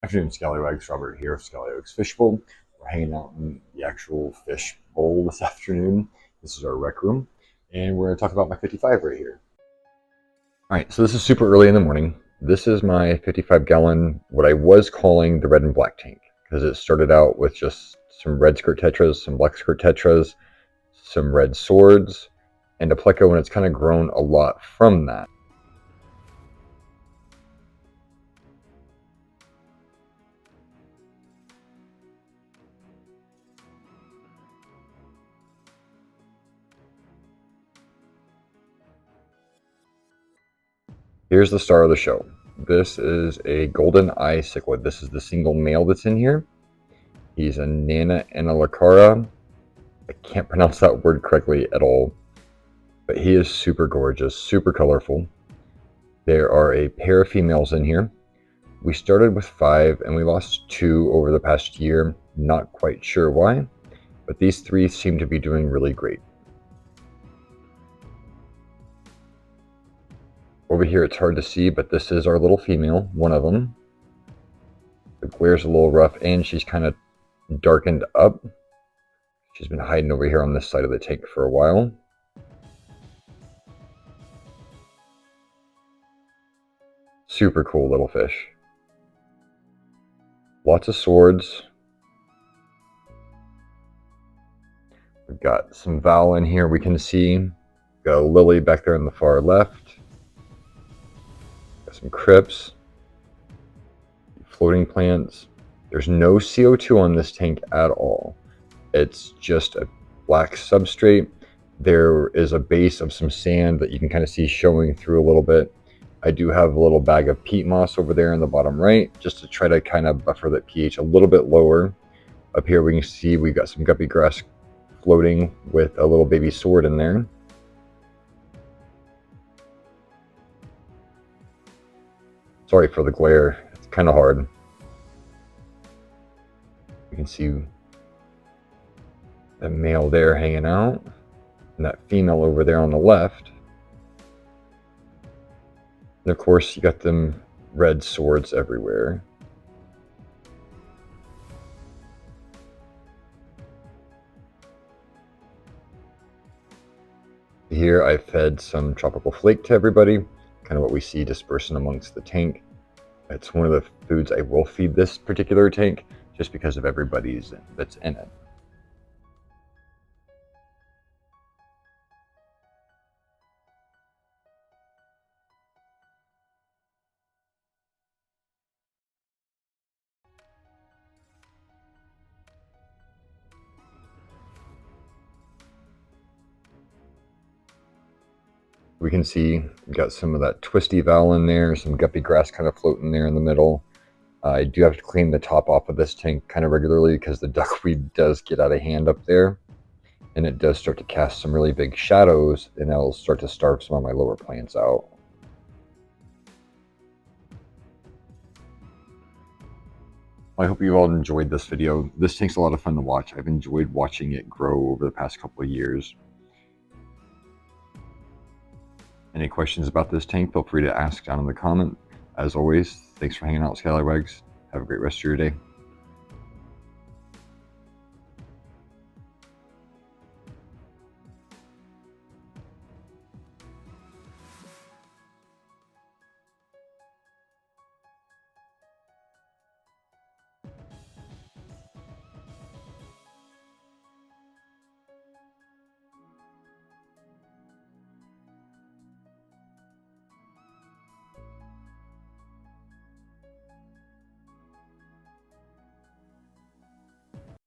Afternoon, Scallywags. Robert here of Scallywag's Fishbowl. We're hanging out in the actual fish bowl this afternoon. This is our rec room, and we're going to talk about my 55 right here. All right, so this is super early in the morning. This is my 55-gallon, what I was calling the Red and Black tank, because it started out with just some red skirt tetras, some black skirt tetras, some red swords, and a Pleco, and it's kind of grown a lot from that. Here's the star of the show. This is a Golden Eye Cichlid. This is the single male that's in here. He's a Nannacara. I can't pronounce that word correctly at all, but he is super gorgeous, super colorful. There are a pair of females in here. We started with 5 and we lost 2 over the past year. Not quite sure why, but these 3 seem to be doing really great. Over here it's hard to see, but this is our little female, one of them. The glare's a little rough and she's kind of darkened up. She's been hiding over here on this side of the tank for a while. Super cool little fish. Lots of swords. We've got some Val in here we can see. Got a lily back there on the far left. Got some crypts. Floating plants. There's no CO2 on this tank at all. It's just a black substrate. There is a base of some sand that you can kind of see showing through a little bit. I do have a little bag of peat moss over there in the bottom right, just to try to kind of buffer that pH a little bit lower. Up here we can see we've got some guppy grass floating with a little baby sword in there. Sorry for the glare, it's kind of hard. You can see the male there hanging out, and that female over there on the left. And of course, you got them red swords everywhere. Here I fed some tropical flake to everybody, kind of what we see dispersing amongst the tank. It's one of the foods I will feed this particular tank, just because of everybody's that's in it. We can see we got some of that twisty Val in there, some guppy grass kind of floating there in the middle. I do have to clean the top off of this tank kind of regularly because the duckweed does get out of hand up there. And it does start to cast some really big shadows, and that'll start to starve some of my lower plants out. I hope you all enjoyed this video. This tank's a lot of fun to watch. I've enjoyed watching it grow over the past couple of years. Any questions about this tank, feel free to ask down in the comment. As always, thanks for hanging out, Scallywags. Have a great rest of your day.